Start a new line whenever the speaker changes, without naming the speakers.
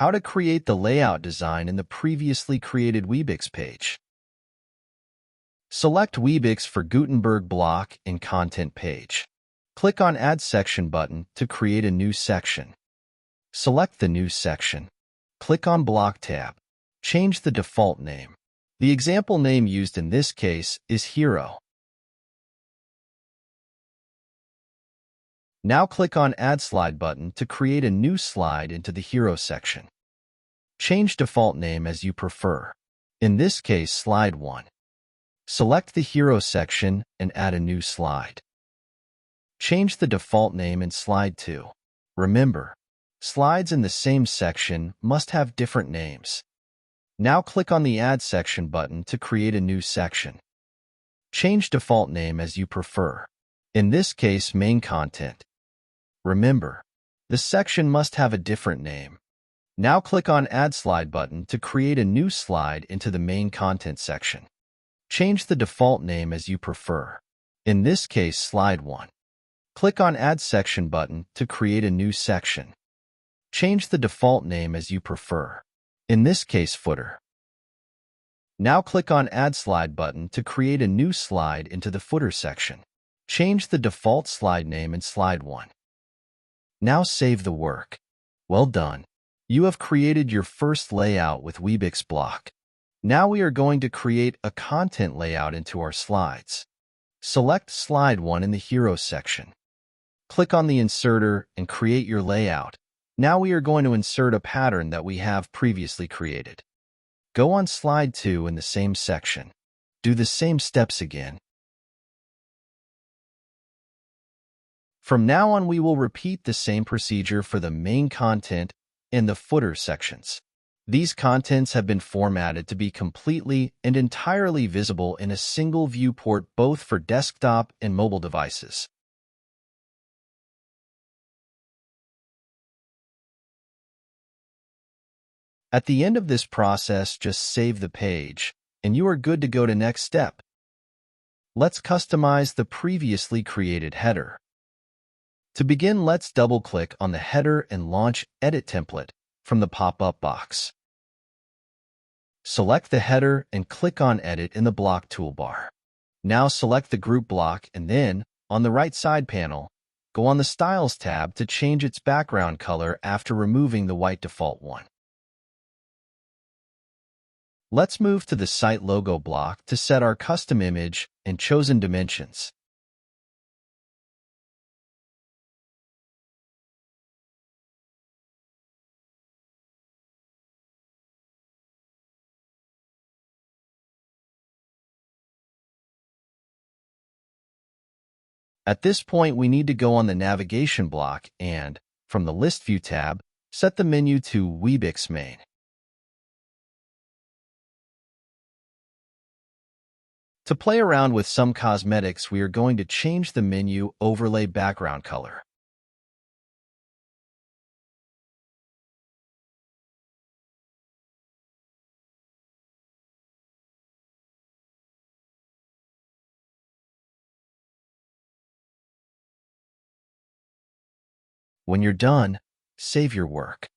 How to create the layout design in the previously created Webyx page. Select Webyx for Gutenberg block and content page. Click on Add Section button to create a new section. Select the new section. Click on Block tab. Change the default name. The example name used in this case is Hero. Now click on Add Slide button to create a new slide into the Hero section. Change default name as you prefer. In this case, Slide 1. Select the Hero section and add a new slide. Change the default name in Slide 2. Remember, slides in the same section must have different names. Now click on the Add Section button to create a new section. Change default name as you prefer. In this case, Main Content. Remember, the section must have a different name. Now click on Add Slide button to create a new slide into the Main Content section. Change the default name as you prefer. In this case, Slide 1. Click on Add Section button to create a new section. Change the default name as you prefer. In this case, Footer. Now click on Add Slide button to create a new slide into the Footer section. Change the default slide name in Slide 1. Now save the work. Well done. You have created your first layout with Webyx block. Now we are going to create a content layout into our slides. Select Slide 1 in the Hero section. Click on the inserter and create your layout. Now we are going to insert a pattern that we have previously created. Go on Slide 2 in the same section. Do the same steps again. From now on, we will repeat the same procedure for the main content and the footer sections. These contents have been formatted to be completely and entirely visible in a single viewport both for desktop and mobile devices. At the end of this process, just save the page, and you are good to go to next step. Let's customize the previously created header. To begin, let's double-click on the header and launch Edit Template from the pop-up box. Select the header and click on Edit in the block toolbar. Now select the group block and then, on the right side panel, go on the Styles tab to change its background color after removing the white default one. Let's move to the site logo block to set our custom image and chosen dimensions. At this point, we need to go on the navigation block and, from the List View tab, set the menu to Webyx Main. To play around with some cosmetics, we are going to change the menu overlay background color. When you're done, save your work.